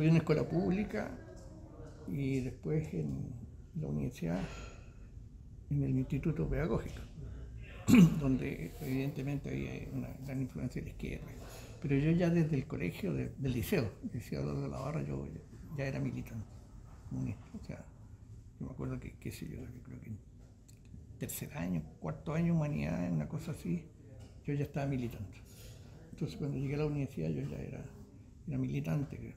estudié en escuela pública y después en la universidad, en el Instituto Pedagógico, donde evidentemente había una gran influencia de la izquierda. Pero yo ya desde el colegio, del liceo, el Liceo Eduardo Labarra, yo ya era militante comunista. O sea, yo me acuerdo que, qué sé yo creo que en tercer año, cuarto año humanidad, una cosa así, yo ya estaba militante. Entonces cuando llegué a la universidad yo ya era militante.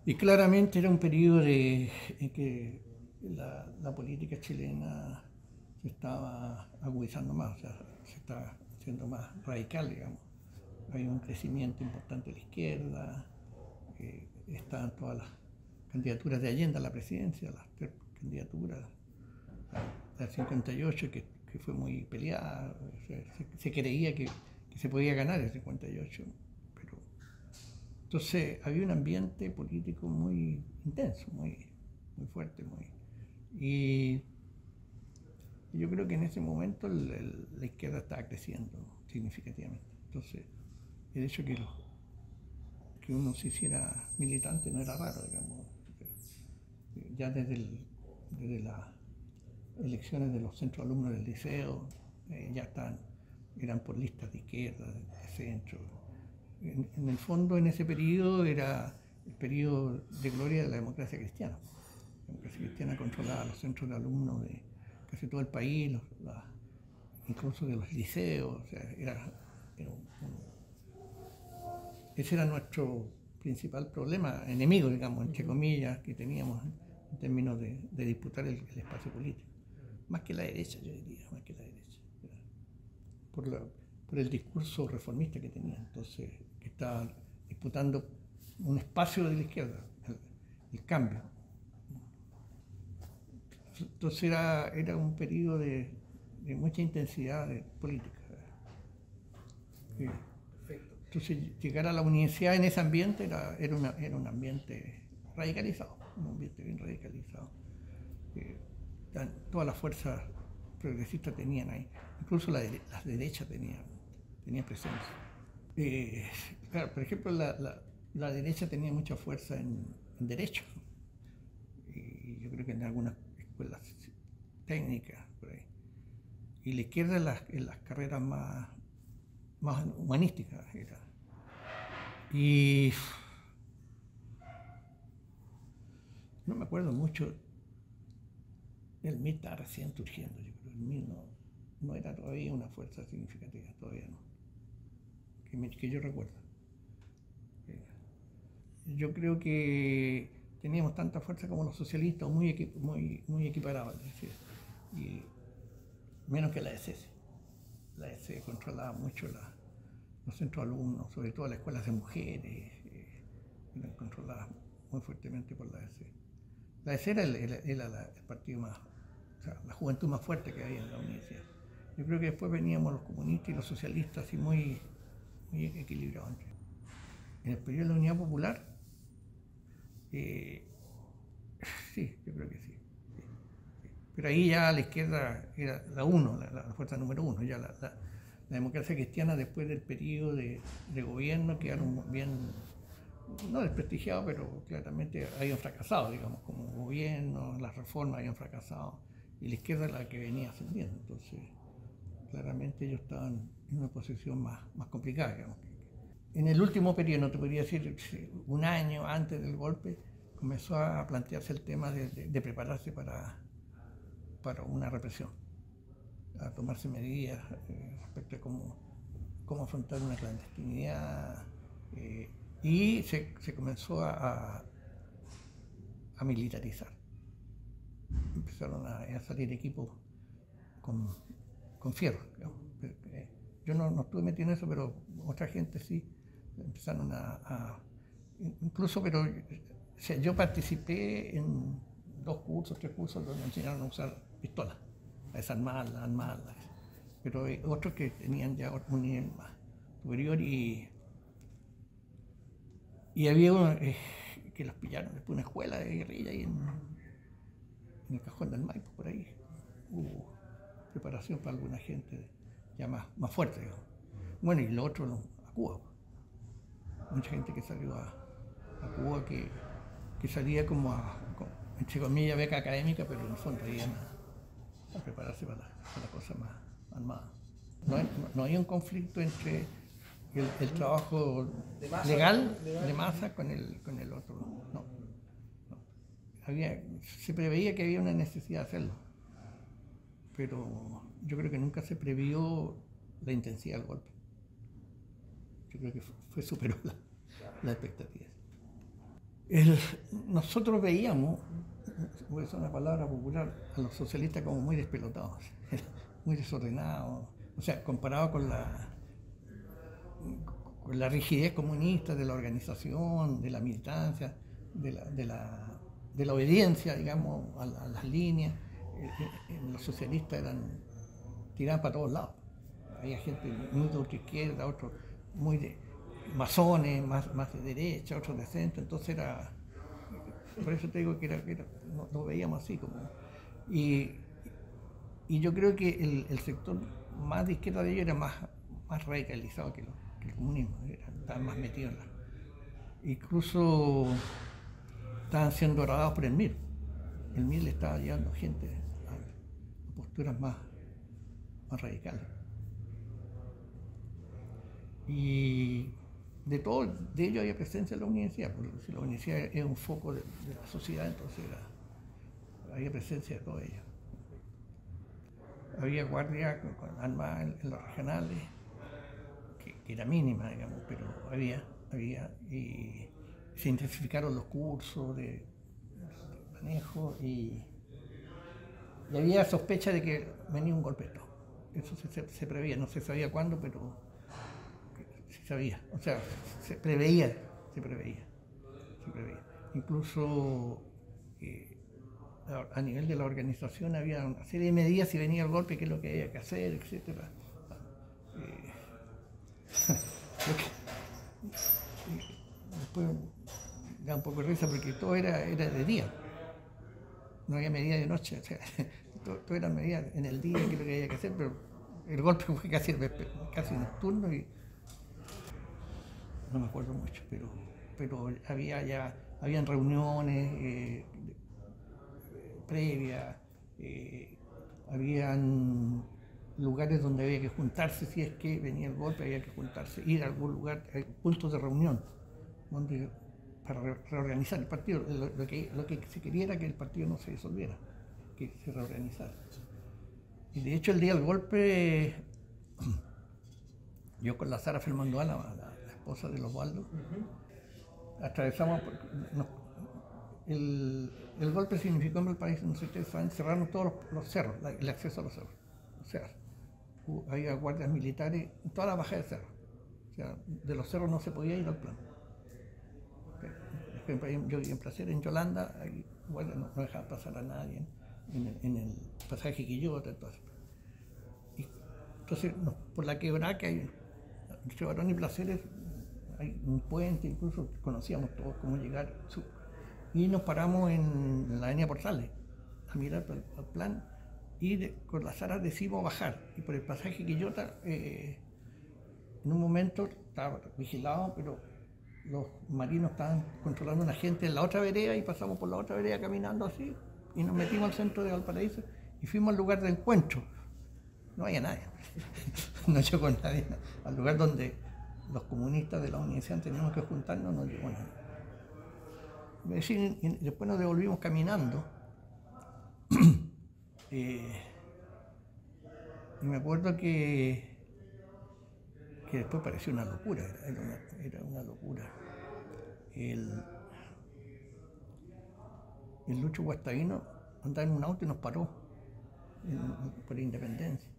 Y claramente era un periodo en que la política chilena se estaba agudizando más, o sea, se estaba siendo más radical, digamos. Hay un crecimiento importante de la izquierda, estaban todas las candidaturas de Allende a la presidencia, las tres candidaturas, la del 58 que fue muy peleada, o sea, se creía que se podía ganar el 58, pero entonces había un ambiente político muy intenso, muy fuerte, y yo creo que en ese momento la izquierda estaba creciendo significativamente. Entonces, el hecho que uno se hiciera militante no era raro, digamos. Ya desde las elecciones de los centros alumnos del liceo, ya eran por listas de izquierda, de centro. En el fondo, en ese periodo era el periodo de gloria de la democracia cristiana. La democracia cristiana controlaba los centros de alumnos de casi todo el país, incluso de los liceos. O sea, ese era nuestro principal problema, enemigo, digamos, entre comillas, que teníamos en términos de disputar el espacio político. Más que la derecha, yo diría, más que la derecha. Por el discurso reformista que tenía, entonces, que estaba disputando un espacio de la izquierda, el cambio. Entonces era un periodo de mucha intensidad política. Entonces llegar a la universidad en ese ambiente era un ambiente radicalizado, un ambiente bien radicalizado. Todas las fuerzas progresistas tenían ahí, incluso las derechas tenían presencia. Claro, por ejemplo, la derecha tenía mucha fuerza en derecho, y yo creo que en algunas escuelas técnicas, por ahí. Y la izquierda en las carreras más humanísticas era. Y no me acuerdo mucho, el MIR estaba recién surgiendo, yo creo. El MIR no era todavía una fuerza significativa, todavía no, que yo recuerdo. Yo creo que teníamos tanta fuerza como los socialistas, muy equiparados, es decir, y menos que la SS. La SS controlaba mucho los centros alumnos, sobre todo las escuelas de mujeres, eran controladas muy fuertemente por la SS. La SS era el partido más, o sea, la juventud más fuerte que había en la universidad. Yo creo que después veníamos los comunistas y los socialistas así muy equilibrados. En el periodo de la Unidad Popular, sí, yo creo que sí. Pero ahí ya la izquierda era la uno, la fuerza número uno. Ya la democracia cristiana, después del periodo de gobierno, quedaron bien, no desprestigiados, pero claramente habían fracasado, digamos, como gobierno, las reformas habían fracasado, y la izquierda era la que venía ascendiendo. Entonces, claramente ellos estaban en una posición más complicada, digamos. En el último periodo, no te podría decir, un año antes del golpe, comenzó a plantearse el tema de prepararse para una represión, a tomarse medidas respecto a cómo afrontar una clandestinidad, y se comenzó a militarizar. Empezaron a salir equipos con fierro, digamos. Yo no estuve metido en eso, pero otra gente sí. Empezaron incluso, pero o sea, yo participé en 3 cursos donde enseñaron a usar pistolas, a desarmarlas, a armarlas, pero otros que tenían ya un nivel más superior, y había uno que los pillaron después de una escuela de guerrilla ahí en el Cajón del Maipo, por ahí. Hubo preparación para alguna gente ya más fuerte, digamos. Bueno, y lo otro a Cuba. mucha gente que salió a Cuba que salía como entre comillas, beca académica, pero en el fondo iban a prepararse para la cosa más armada. No hay un conflicto entre el trabajo legal de masa con el otro. No. Se preveía que había una necesidad de hacerlo, pero yo creo que nunca se previó la intensidad del golpe. Yo creo que superó la expectativa. Nosotros veíamos, voy a usar una palabra popular, a los socialistas como muy despelotados, muy desordenados, o sea, comparado con la rigidez comunista de la organización, de la militancia, de la obediencia, digamos, a las líneas. Los socialistas tiraban para todos lados. Había gente muy de ultraizquierda, otros muy de masones, más de derecha, otros de centro, entonces era, por eso te digo que lo veíamos así como. Y yo creo que el sector más de izquierda de ellos era más radicalizado que el comunismo, estaban más metidos en incluso estaban siendo grabados por el MIR. El MIR le estaba llevando gente a posturas más radicales. Y de ello había presencia en la universidad, porque si la universidad es un foco de la sociedad, entonces había presencia de todo ello. Había guardia con armas en los regionales, que era mínima, digamos, pero había, y se intensificaron los cursos de manejo y había sospecha de que venía un golpe de Estado. Eso se preveía, no se sabía cuándo, pero se sabía, o sea, se preveía. Incluso a nivel de la organización había una serie de medidas si venía el golpe, qué es lo que había que hacer, etc. Después da un poco de risa porque todo era de día, no había medida de noche, o sea, todo era medida en el día, qué es lo que había que hacer, pero el golpe fue casi nocturno y no me acuerdo mucho, pero habían reuniones previas, habían lugares donde había que juntarse, si es que venía el golpe había que juntarse, ir a algún lugar, puntos de reunión, para reorganizar el partido. Lo que se quería era que el partido no se disolviera, que se reorganizara. Y de hecho el día del golpe, yo con la Sara Fermandoa, la esposa de Osvaldo, atravesamos, el golpe significó en el país, no sé si ustedes saben, cerraron todos los cerros, el acceso a los cerros. O sea, había guardias militares en toda la bajada de cerros. O sea, de los cerros no se podía ir al plano. Yo vivía en Placer, en Yolanda, ahí, bueno, no dejaban pasar a nadie en el pasaje Quillota, entonces. Entonces, por la quebrada que hay entre Barón y Placeres, hay un puente, incluso conocíamos todos cómo llegar. Y nos paramos en la avenida Portales a mirar al plan y con la Sara decidimos bajar. Y por el pasaje Quillota, en un momento estaba vigilado, pero los marinos estaban controlando a una gente en la otra vereda y pasamos por la otra vereda caminando así y nos metimos al centro de Valparaíso y fuimos al lugar de encuentro. No había nadie, no llegó nadie. Al lugar donde los comunistas de la universidad teníamos que juntarnos, no llegó nadie. Y después nos devolvimos caminando. Y me acuerdo que después pareció una locura, era una locura. El Lucho Guastavino andaba en un auto y nos paró por Independencia.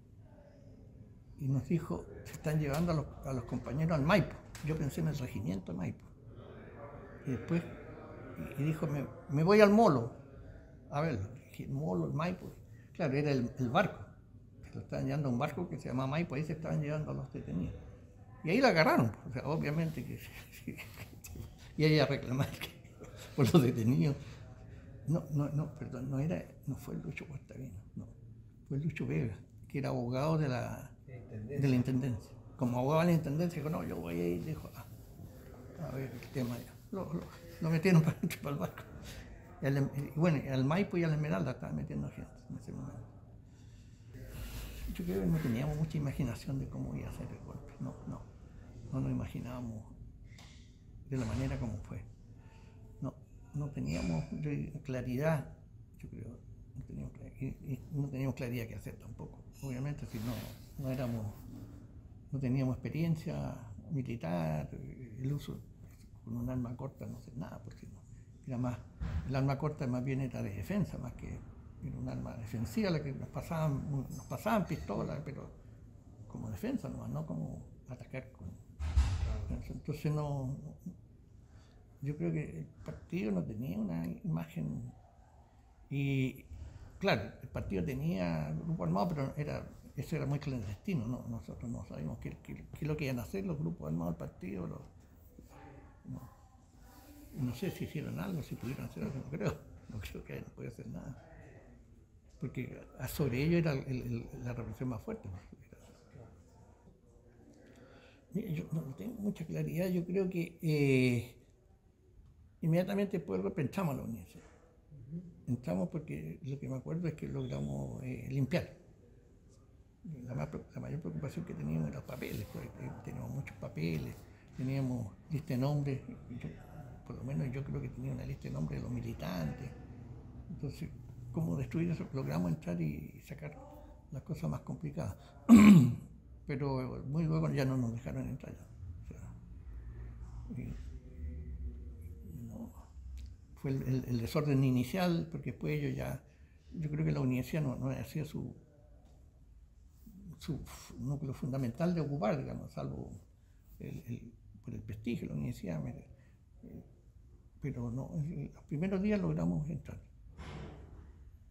Y nos dijo, se están llevando a los compañeros al Maipo. Yo pensé en el regimiento de Maipo. Y después dijo, me voy al Molo. A ver, el Molo, el Maipo. Claro, era el barco. Lo estaban llevando a un barco que se llamaba Maipo, ahí se estaban llevando a los detenidos. Y ahí la agarraron, o sea, obviamente que y ella reclamaba por los detenidos. Perdón, no fue el Lucho Guastavino, no, fue el Lucho Vega, que era abogado de la intendencia. Como abogado de la intendencia, dijo, no, yo voy a ir, dijo, a ver el tema. Lo metieron para el barco. Y bueno, al Maipo y a la Esmeralda estaban metiendo gente en ese momento. Yo creo que no teníamos mucha imaginación de cómo iba a ser el golpe. No nos imaginábamos de la manera como fue. No teníamos claridad, yo creo, no teníamos claridad qué hacer tampoco. Obviamente, si no teníamos experiencia militar, el uso con un arma corta no sé nada, porque era más, el arma corta más bien era de defensa, más que era un arma defensiva, la que nos pasaban pistolas, pero como defensa nomás, no como atacar con. Entonces yo creo que el partido no tenía una imagen, y claro, el partido tenía grupo armado, pero eso era muy clandestino, ¿no? Nosotros no sabíamos qué es lo que iban a hacer los grupos armados del partido. No sé si hicieron algo, si pudieron hacer algo, no creo que no podía hacer nada, porque sobre ello era la represión más fuerte. Mira, yo no tengo mucha claridad, yo creo que inmediatamente después pensamos a la universidad. Entramos porque lo que me acuerdo es que logramos limpiar. La mayor preocupación que teníamos eran los papeles, porque teníamos muchos papeles, teníamos lista de nombres, por lo menos yo creo que tenía una lista de nombres de los militantes. Entonces, ¿cómo destruir eso? Logramos entrar y sacar las cosas más complicadas. Pero muy luego ya no nos dejaron entrar ya. O sea, fue el desorden inicial, porque después yo creo que la universidad no hacía su núcleo fundamental de ocupar, digamos, salvo por el prestigio de la universidad. Pero no, en los primeros días logramos entrar.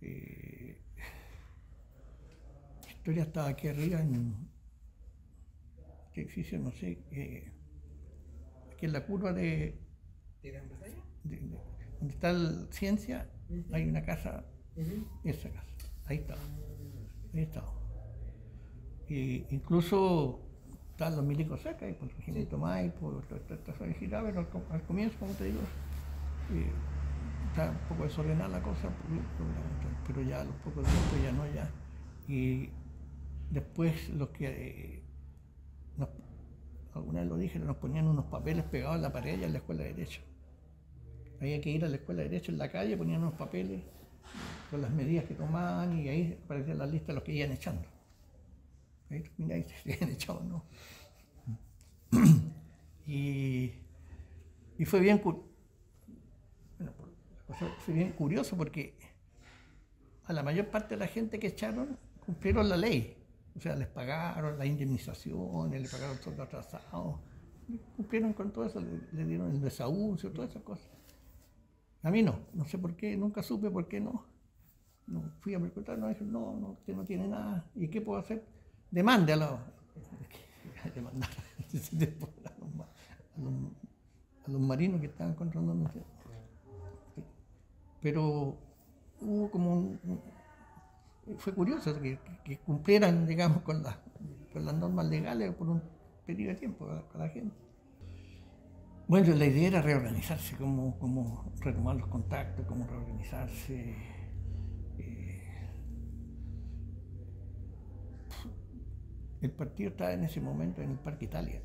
La historia estaba aquí arriba en qué edificio, no sé, aquí en la curva de donde está el Ciencia, hay una casa, esa casa, ahí estaba. Incluso estaban los milicos cerca, por el regimiento Maipo, pero al comienzo, como te digo, está un poco desordenada la cosa, pero ya a los pocos días ya. Y después los que, alguna vez lo dije, nos ponían unos papeles pegados en la pared allá en la escuela de Derecho. Había que ir a la escuela de Derecho en la calle, ponían unos papeles con las medidas que tomaban y ahí aparecía la lista de los que iban echando. Ahí mira, ahí se iban echado, ¿no? Y fue bien, fue bien curioso porque a la mayor parte de la gente que echaron cumplieron la ley. O sea, les pagaron las indemnizaciones, les pagaron todo atrasado, cumplieron con todo eso, le dieron el desahucio, todas esas cosas. A mí no sé por qué, nunca supe por qué no. No fui a preguntar, no, dije, no, usted no tiene nada. ¿Y qué puedo hacer? Demande a los marinos que estaban controlando. Pero hubo como fue curioso que cumplieran, digamos, con las normas legales por un periodo de tiempo con la gente. Bueno, la idea era reorganizarse, cómo retomar los contactos, cómo reorganizarse. El partido estaba en ese momento en el Parque Italia.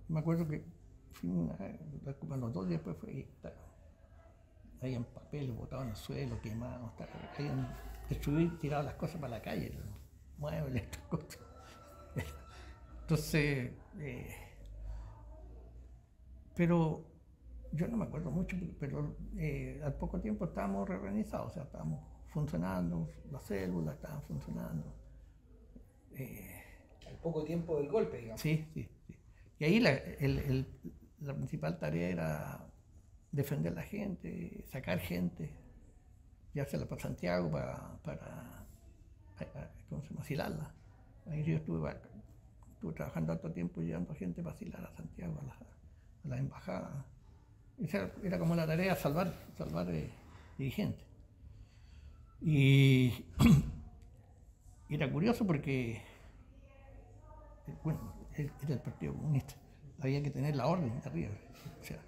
Me acuerdo que fuimos a los 2 días después habían papeles botados en el suelo, quemados, habían destruido y tirado las cosas para la calle, los muebles, estas cosas. Entonces, pero yo no me acuerdo mucho, pero al poco tiempo estábamos reorganizados, o sea, estábamos funcionando, las células estaban funcionando. Al poco tiempo del golpe, digamos. Sí. Y ahí la principal tarea era defender a la gente, sacar gente, llevársela para Santiago para asilarla. Ahí yo estuve trabajando harto tiempo llevando gente para asilar a Santiago, a la embajada. Esa era como la tarea, salvar dirigentes. Y era curioso porque, bueno, era el Partido Comunista. había que tener la orden de arriba. O sea,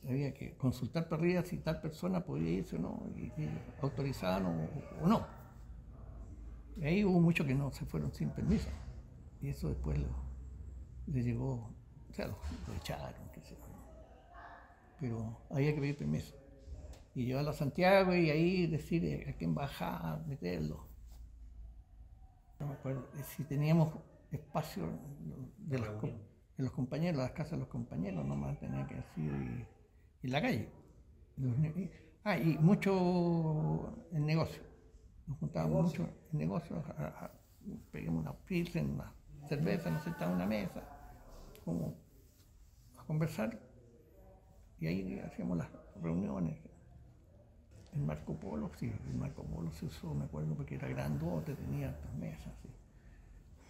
había que consultar para arriba si tal persona podía irse o no, y autorizaban o no. Y ahí hubo muchos que no se fueron sin permiso. Y eso después le llegó, o sea, lo echaron, qué sé yo. Pero había que pedir permiso. Y llevarlo a Santiago y ahí decir a quién bajar, meterlo. No me acuerdo si teníamos espacio de los compañeros, las casas de los compañeros, nomás tenía que decir y la calle. Y mucho en negocio. Nos juntábamos mucho en negocios, pedíamos una pilsen, una cerveza, nos sentábamos en una mesa, como a conversar, y ahí hacíamos las reuniones. El Marco Polo, sí, el Marco Polo se usó, me acuerdo, porque era grandote, tenía estas mesas, sí.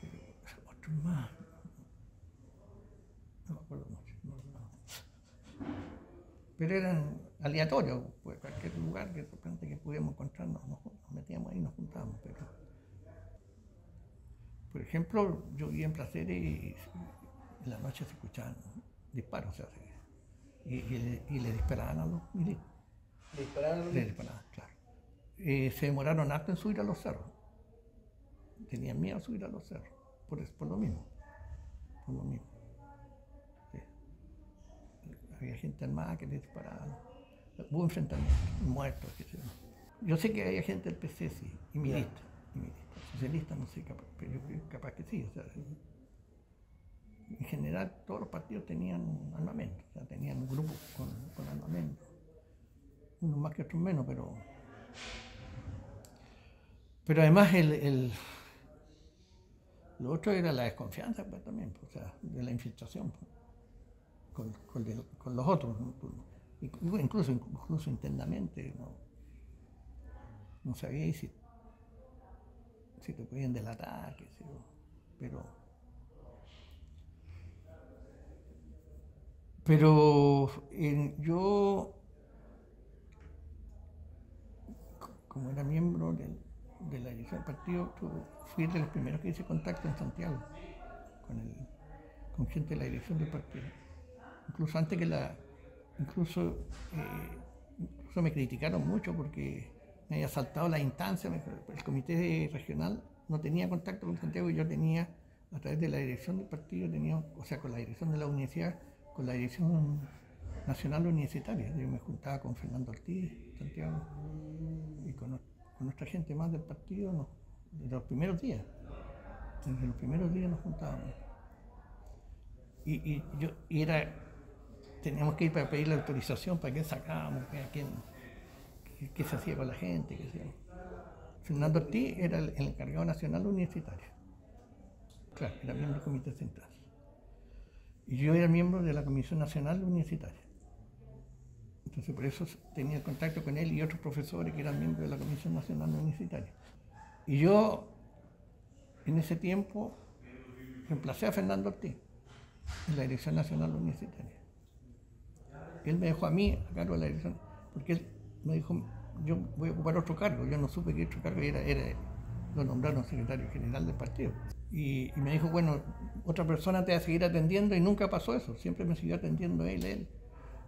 Pero otros más, no me acuerdo mucho. Pero eran aleatorios, pues cualquier lugar que de repente que pudiéramos encontrarnos, nos metíamos ahí y nos juntábamos. Pero, por ejemplo, yo vivía en Placeres y en la noche se escuchaban disparos, o sea, y le disparaban a los militares. ¿Le dispararon a los militares? Le disparaban, claro. Se demoraron harto en subir a los cerros. Tenían miedo a subir a los cerros, por lo mismo. Por lo mismo. Sí. Había gente armada que le disparaban. Hubo enfrentamientos, muertos, qué sé yo. Yo sé que había gente del PC, sí, y milista. Socialista, no sé, pero yo creo capaz que sí. O sea, en general, todos los partidos tenían armamento, o sea, tenían grupos con armamento. Unos más que otros menos, pero además lo otro era la desconfianza, pues, también, pues, o sea, de la infiltración, pues, con los otros, ¿no? Incluso internamente, no sabía si te podían delatar, qué sé yo, pero yo, como era miembro de la dirección del partido, fui de los primeros que hice contacto en Santiago con gente de la dirección del partido. Incluso antes incluso me criticaron mucho porque me había saltado la instancia. El comité regional no tenía contacto con Santiago y yo tenía, a través de la dirección del partido, o sea, con la dirección de la universidad, con la dirección nacional universitaria. Yo me juntaba con Fernando Ortiz, Santiago, y con nuestra gente más del partido, desde los primeros días. Desde los primeros días nos juntábamos. Teníamos que ir para pedir la autorización, para qué sacábamos, qué se hacía con la gente, qué sé. Fernando Ortiz era el encargado nacional universitario. Claro, era miembro del comité central. Y yo era miembro de la Comisión Nacional Universitaria. Entonces por eso tenía contacto con él y otros profesores que eran miembros de la Comisión Nacional Universitaria. Y yo, en ese tiempo, reemplacé a Fernando Ortiz en la Dirección Nacional Universitaria. Él me dejó a mí a cargo de la dirección, porque él me dijo, yo voy a ocupar otro cargo. Yo no supe que otro cargo lo nombraron secretario general del partido. Y me dijo, bueno, otra persona te va a seguir atendiendo, y nunca pasó eso. Siempre me siguió atendiendo él.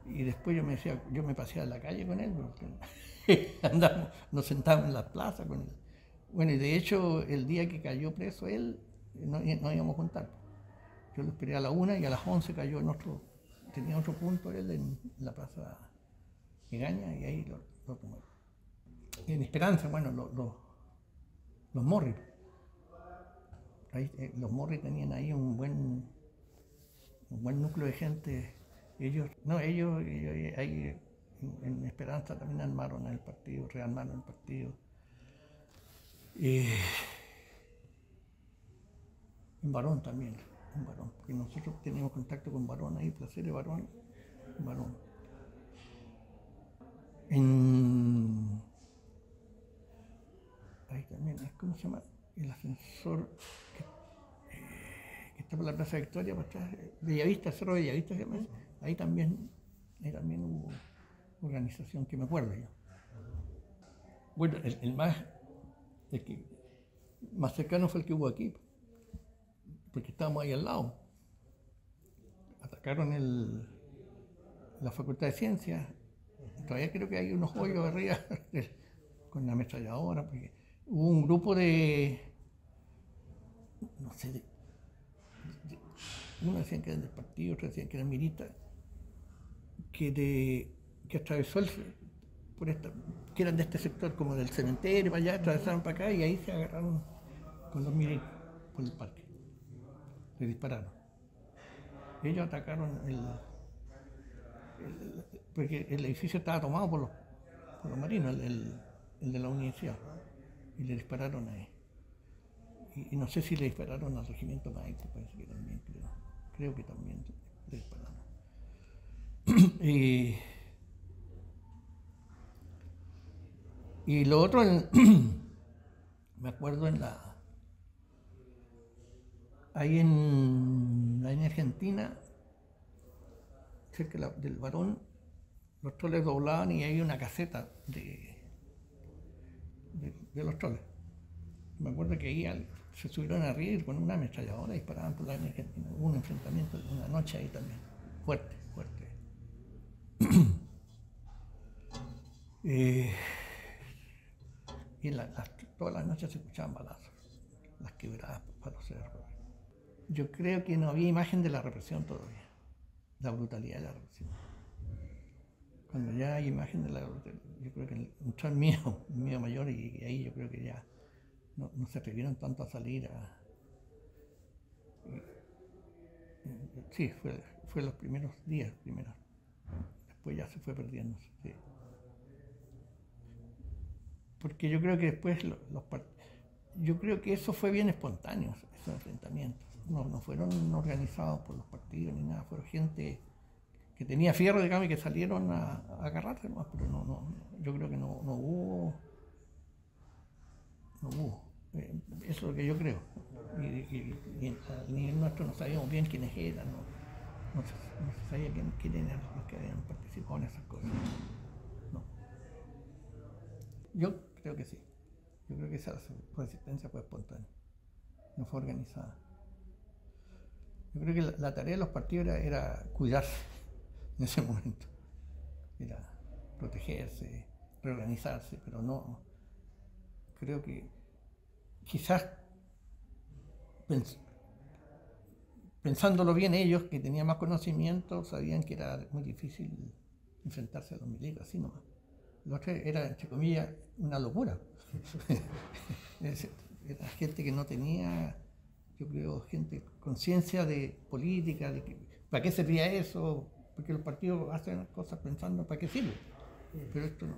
Y después yo me paseaba en la calle con él, porque nos sentábamos en la plaza con él. Bueno, y de hecho, el día que cayó preso él, no íbamos a juntar. Yo lo esperé a la 1 y a las 11 cayó tenía otro punto él en la plaza Egaña, y ahí lo tomaron. Y en Esperanza, bueno, los Morris. Los Morris tenían ahí un buen núcleo de gente. Ellos ahí en Esperanza también rearmaron el partido. En Barón también, porque nosotros teníamos contacto con Barón ahí, Placeres, Barón. Ahí también, ¿cómo se llama? El ascensor que está por la Plaza Victoria, por atrás, Bellavista, Cerro Bellavista se llama eso. Ahí también hubo organización, que me acuerdo yo. Bueno, el más cercano fue el que hubo aquí, porque estábamos ahí al lado. atacaron la Facultad de Ciencias. Todavía creo que hay unos hoyos arriba con la ametralladora, porque hubo un grupo no sé, uno decían que eran del partido, otro decían que eran militas, que atravesó que eran de este sector, como del cementerio, para allá, atravesaron para acá y ahí se agarraron con los milicos por el parque. Le dispararon. Ellos atacaron porque el edificio estaba tomado por los marinos, el de la universidad, y le dispararon ahí. Y no sé si le dispararon al regimiento Maipo, parece que también, creo que también le dispararon. Y lo otro, me acuerdo ahí en Argentina, cerca del Barón, los troles doblaban y hay una caseta de los troles. Me acuerdo que ahí se subieron arriba y con una ametralladora disparaban por la Argentina. Hubo un enfrentamiento una noche ahí también, fuerte. Y todas las noches se escuchaban balazos, las quebradas para los cerros. Yo creo que no había imagen de la represión todavía, la brutalidad de la represión. Cuando ya hay imagen de la brutalidad, yo creo que entró el miedo mayor y ahí yo creo que ya no se atrevieron tanto a salir sí, fue los primeros días, después ya se fue perdiendo. Sí. Porque yo creo que después yo creo que eso fue bien espontáneo, esos enfrentamientos. No fueron organizados por los partidos ni nada, fueron gente que tenía fierro, digamos, y que salieron a agarrarse más, pero yo creo que no hubo. Eso es lo que yo creo. Y al nivel nuestro no sabíamos bien quiénes eran, no se sabía quiénes eran los que habían participado en esas cosas. No. Yo creo que sí. Yo creo que esa resistencia fue espontánea, no fue organizada. Yo creo que la tarea de los partidos era cuidarse en ese momento, era protegerse, reorganizarse, pero no. Creo que quizás pensándolo bien ellos, que tenían más conocimiento, sabían que era muy difícil enfrentarse a los milicos, así nomás. Lo otro era, entre comillas, una locura. Era gente que no tenía, yo creo, conciencia de política, de para qué servía eso, porque los partidos hacen cosas pensando para qué sirve. Pero esto no.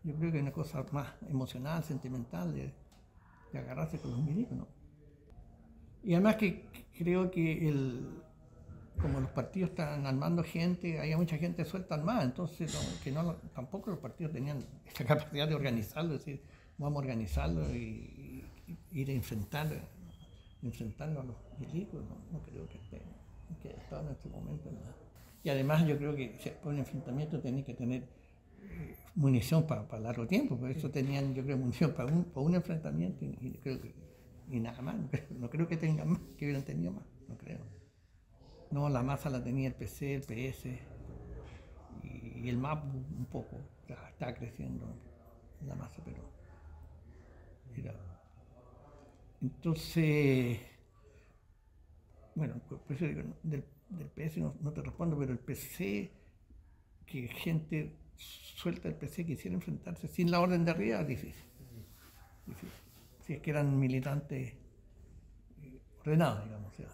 Yo creo que es una cosa más emocional, sentimental, de agarrarse con los milicos, ¿no? Y además que creo que como los partidos están armando gente, había mucha gente suelta armada, entonces tampoco los partidos tenían esa capacidad de organizarlo, es decir, vamos a organizarlo y ir a enfrentarlo a los milicos, no creo que estaba en este momento nada. Y además yo creo que por un enfrentamiento tenía que tener munición para largo tiempo, por eso tenían, yo creo, munición para un enfrentamiento y nada más, no creo que tengan más, que hubieran tenido más, no creo. No, la masa la tenía el PC, el PS y el MAP un poco, está creciendo la masa, pero era. Entonces, bueno, por eso digo, del PS no te respondo, pero el PC, que gente suelta el PC quisiera enfrentarse sin la orden de arriba, difícil. Si es que eran militantes ordenados, digamos, o sea,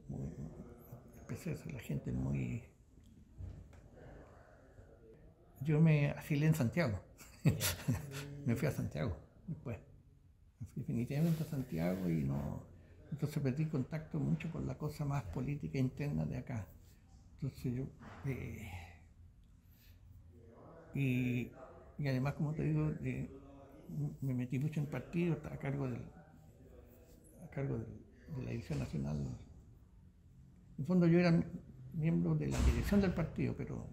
el PC es la gente muy. Yo me asilé en Santiago. Me fui a Santiago después. Me fui definitivamente a Santiago y entonces perdí contacto mucho con la cosa más política interna de acá. Entonces yo y además, como te digo, me metí mucho en partido, estaba a cargo de la Dirección Nacional. En el fondo yo era miembro de la dirección del partido, pero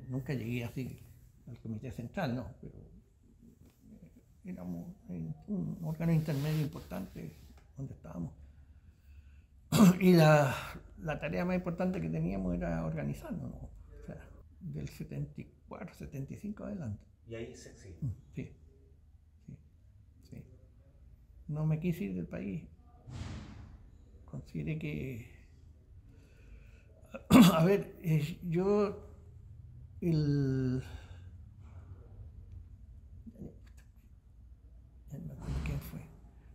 nunca llegué así al comité central, no, pero éramos un órgano intermedio importante donde estábamos. Y la tarea más importante que teníamos era organizarnos, ¿no? O sea, del 74, 75 adelante. Y ahí se exilió. Sí, sí, sí. No me quise ir del país. Consideré que... A ver, yo... Ya no me acuerdo quién fue.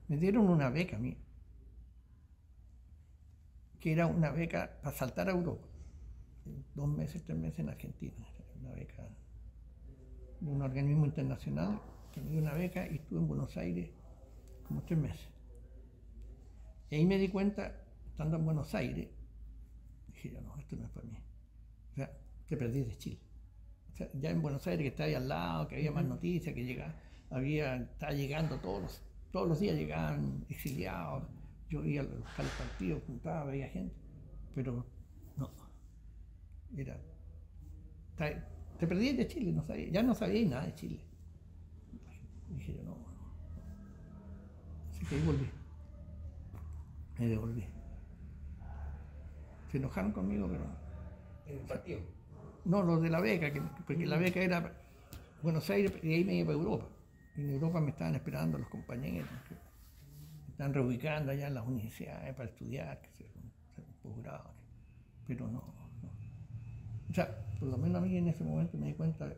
Me dieron una beca a mí, que era una beca para saltar a Europa. 2 meses, 3 meses en Argentina. Una beca de un organismo internacional que me dio una beca y estuve en Buenos Aires como 3 meses. Y ahí me di cuenta, estando en Buenos Aires, dije yo, no, esto no es para mí. O sea, te perdí de Chile. O sea, ya en Buenos Aires, que estaba ahí al lado, que había más noticias, que estaba llegando todos los días llegaban exiliados. Yo iba a los partidos, juntaba, veía gente, pero no, te perdí de Chile, ya no sabía nada de Chile. Dije yo, no. Así que ahí volví. Me devolví. Se enojaron conmigo, pero... ¿En el partido? No, los de la beca, porque la beca era Buenos Aires y ahí me iba para Europa. Y en Europa me estaban esperando los compañeros que me están reubicando allá en las universidades para estudiar, que hacer un posgrado. Pero no. O sea, por lo menos a mí en ese momento me di cuenta,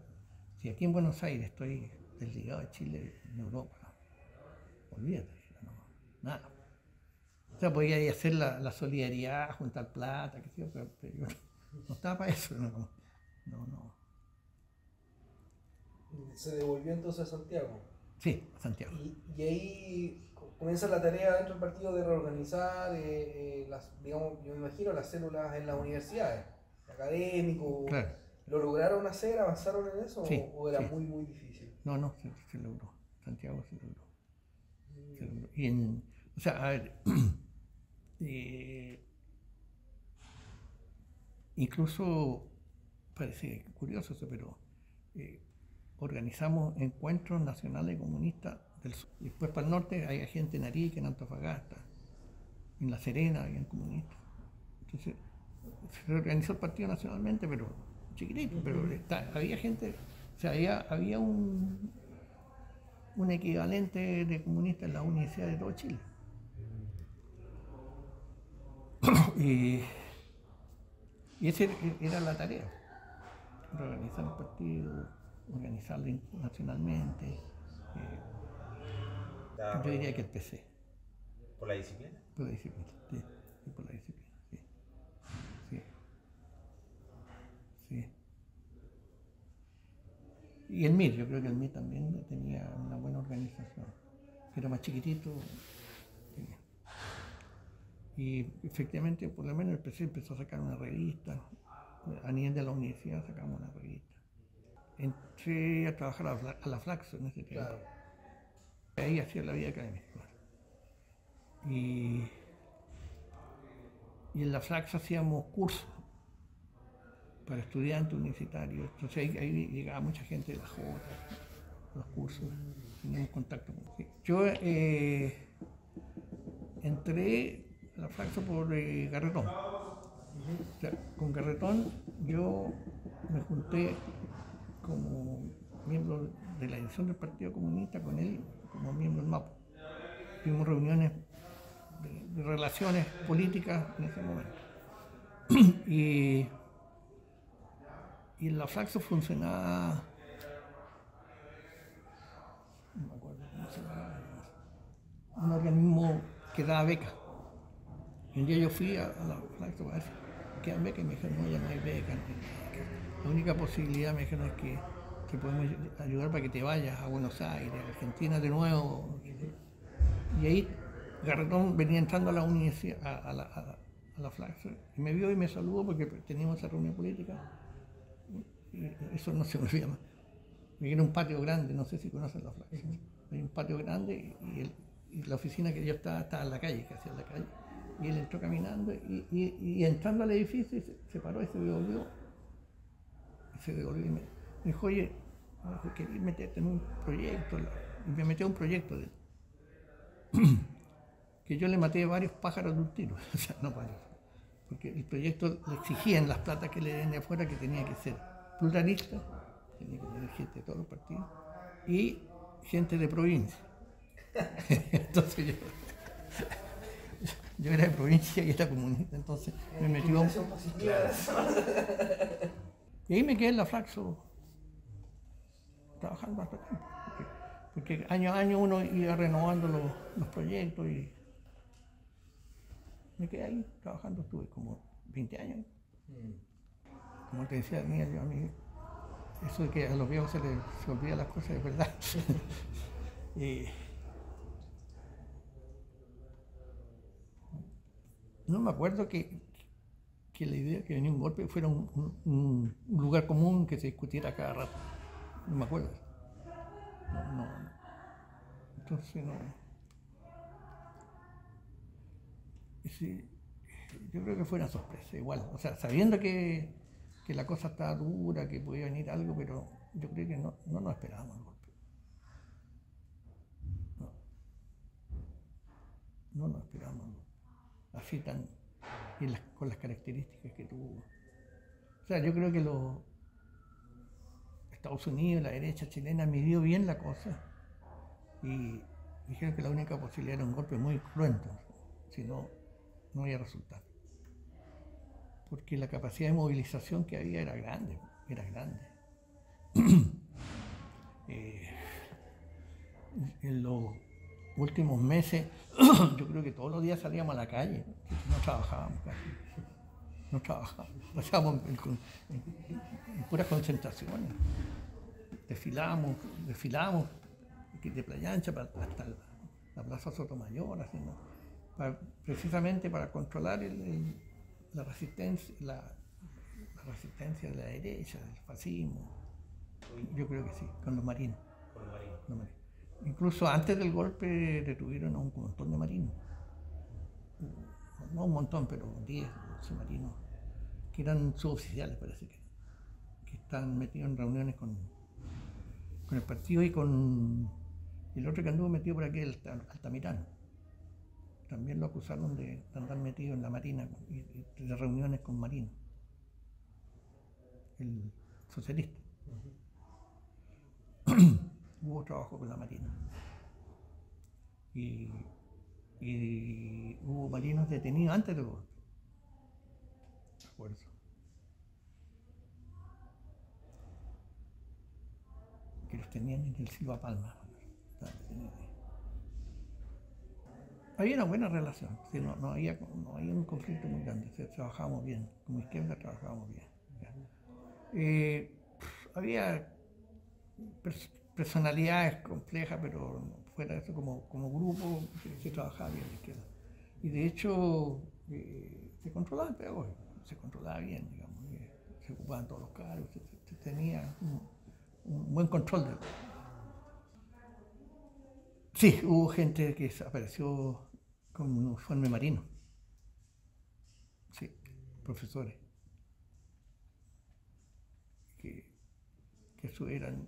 si aquí en Buenos Aires estoy desligado de Chile, en Europa, olvídate, no, nada. O sea, podía ir a hacer la solidaridad, juntar plata, qué sé yo, pero yo no estaba para eso, no. ¿Se devolvió entonces a Santiago? Sí, a Santiago. Y ahí comienza la tarea dentro del partido de reorganizar, digamos, yo me imagino, las células en las universidades, académicos. Claro. ¿Lo lograron hacer? ¿Avanzaron en eso? Sí, ¿O era sí. muy, muy difícil? No, se logró. Santiago se logró. Se logró. O sea, a ver, incluso parece curioso eso, pero organizamos encuentros nacionales comunistas del sur. Después para el norte hay gente en Arica, en Antofagasta, en La Serena habían comunistas. Entonces se organizó el partido nacionalmente, pero chiquitito, pero había gente, o sea, había un equivalente de comunistas en la universidad de todo Chile. Y esa era la tarea, organizar el partido, organizarlo nacionalmente. Yo diría que el PC. ¿Por la disciplina? Por la disciplina, sí, por la disciplina, sí. Y el MIR, yo creo que el MIR también tenía una buena organización. Era más chiquitito. Y efectivamente, por lo menos el PC empezó a sacar una revista. A nivel de la universidad sacamos una revista. Entré a trabajar a la Flaxo en ese tiempo. Claro. Ahí hacía la vida académica. Y en la Flaxo hacíamos cursos para estudiantes universitarios. Entonces ahí llegaba mucha gente de la Jota, los cursos, teníamos contacto con ellos. Yo entré a la Flaxo por Garretón. O sea, con Garretón yo me junté como miembro de la dirección del Partido Comunista con él como miembro del MAPO. Tuvimos reuniones de relaciones políticas en ese momento. Y en la Flaxo funcionaba, no me acuerdo cómo se llamaba, un organismo que daba becas. Y un día yo fui a la Flaxo para ver si quedan becas y me dijeron, no, ya no hay becas. La única posibilidad, me dijeron, es que te podemos ayudar para que te vayas a Buenos Aires, a Argentina de nuevo. Y ahí Garretón venía entrando a la universidad, a la Flaxo, y me vio y me saludó porque teníamos esa reunión política. Y eso no se me olvida más. Era un patio grande, no sé si conocen la Flaxo. Hay un patio grande y la oficina que yo estaba en la calle, casi en la calle. Y él entró caminando y entrando al edificio se paró y se devolvió. Y me dijo, oye, quería meterte en un proyecto. Y me metió a un proyecto de él. que yo le maté varios pájaros de un tiro, o sea, no varios, porque el proyecto le exigían las platas que le den de afuera que tenía que ser pluralista, tenía que tener gente de todos los partidos y gente de provincia. Entonces yo era de provincia y era comunista, entonces me metió. Y ahí me quedé en la Flaxo trabajando hasta tiempo. Porque año a año uno iba renovando los proyectos y me quedé ahí trabajando, estuve como 20 años. Como te decía, a mí eso de que a los viejos se olvidan las cosas, es verdad. No me acuerdo que la idea de que venía un golpe fuera un lugar común que se discutiera cada rato. No me acuerdo. No. Entonces no. Sí, yo creo que fue una sorpresa, igual. O sea, sabiendo que la cosa estaba dura, que podía venir algo, pero yo creo que no nos esperábamos el golpe. No nos esperábamos el golpe. Así tan. Con las características que tuvo. O sea, yo creo que Estados Unidos, la derecha chilena, midió bien la cosa y dijeron que la única posibilidad era un golpe muy cruento, si no había resultado. Porque la capacidad de movilización que había era grande. En los últimos meses, yo creo que todos los días salíamos a la calle, no trabajábamos casi. No trabajábamos, pasábamos en puras concentraciones. Desfilábamos de Playa Ancha hasta la Plaza Sotomayor, precisamente para controlar la resistencia de la derecha, del fascismo. Yo creo que sí, con los marinos. Incluso antes del golpe detuvieron a un montón de marinos. No un montón, pero 10, 12 marinos, que eran suboficiales, parece que están metidos en reuniones con el partido y con el otro que anduvo metido por aquí, el Altamirano. También lo acusaron de andar metido en la marina y de reuniones con marinos. El socialista. Hubo trabajo con la marina. Y hubo marinos detenidos antes del golpe. De acuerdo. Que los tenían en el Silva Palma. Había una buena relación, ¿sí? No había un conflicto muy grande, trabajábamos bien, como izquierda trabajábamos bien. Había personalidades complejas, pero fuera de eso, como grupo, se trabajaba bien la izquierda. Y de hecho, se controlaba el pedagógico, se controlaba bien, digamos, se ocupaban todos los cargos, se tenía un buen control de todo. Sí, hubo gente que apareció con un uniforme marino. Sí, profesores. Que eso eran,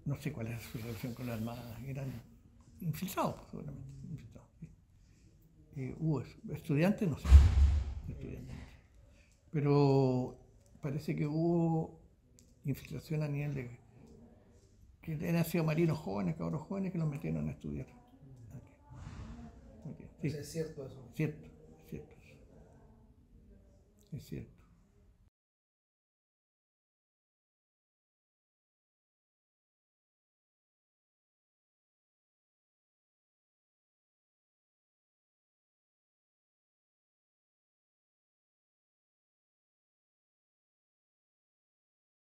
no sé cuál era su relación con la Armada, eran infiltrados, seguramente. Infiltrados, sí. Hubo eso. Estudiantes, no sé. Pero parece que hubo infiltración a nivel de que eran sido marinos jóvenes, cabros jóvenes que los metieron a estudiar. Sí. ¿Es cierto eso? Cierto. Es cierto.